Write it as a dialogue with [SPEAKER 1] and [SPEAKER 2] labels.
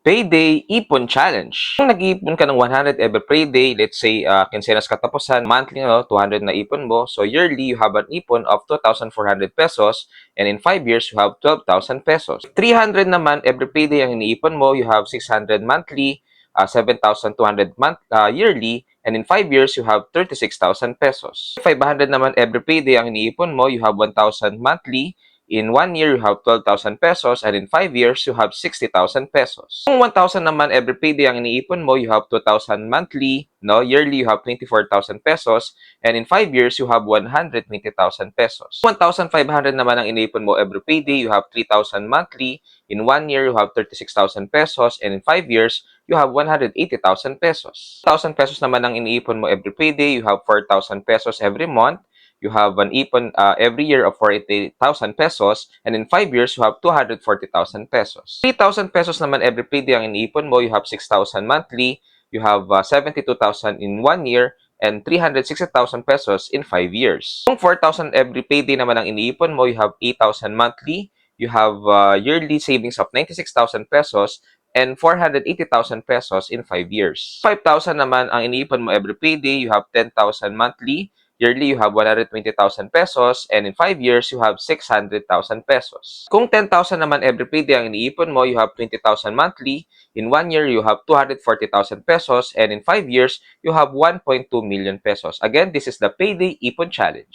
[SPEAKER 1] Payday Ipon Challenge. Kung nag-iipon ka ng 100 every payday, let's say, kinsenas katapusan, monthly, 200 na ipon mo. So, yearly, you have an ipon of 2,400 pesos. And in 5 years, you have 12,000 pesos. 300 naman, every payday ang iniipon mo, you have 600 monthly, 7,200 yearly. And in 5 years, you have 36,000 pesos. 500 naman, every payday ang iniipon mo, you have 1,000 monthly. In 1 year, you have 12,000 pesos, and in 5 years, you have 60,000 pesos. Kung 1,000 naman every payday ang iniipon mo, you have 2,000 monthly, no? Yearly, you have 24,000 pesos, and in 5 years, you have 120,000 pesos. Kung 1,500 naman ang iniipon mo every payday, you have 3,000 monthly, in 1 year, you have 36,000 pesos, and in 5 years, you have 180,000 pesos. 1,000 pesos naman ang iniipon mo every payday, you have 4,000 pesos every month, you have an ipon every year of 48,000 pesos, and in 5 years, you have 240,000 pesos. 3,000 pesos naman every payday ang iniipon mo, you have 6,000 monthly, you have 72,000 in 1 year, and 360,000 pesos in 5 years. Kung 4,000 every payday naman ang iniipon mo, you have 8,000 monthly, you have yearly savings of 96,000 pesos, and 480,000 pesos in 5 years. 5,000 naman ang iniipon mo every payday, you have 10,000 monthly, yearly, you have 120,000 pesos, and in 5 years, you have 600,000 pesos. Kung 10,000 naman every payday ang iniipon mo, you have 20,000 monthly, in 1 year, you have 240,000 pesos, and in 5 years, you have 1.2 million pesos. Again, this is the Payday Ipon Challenge.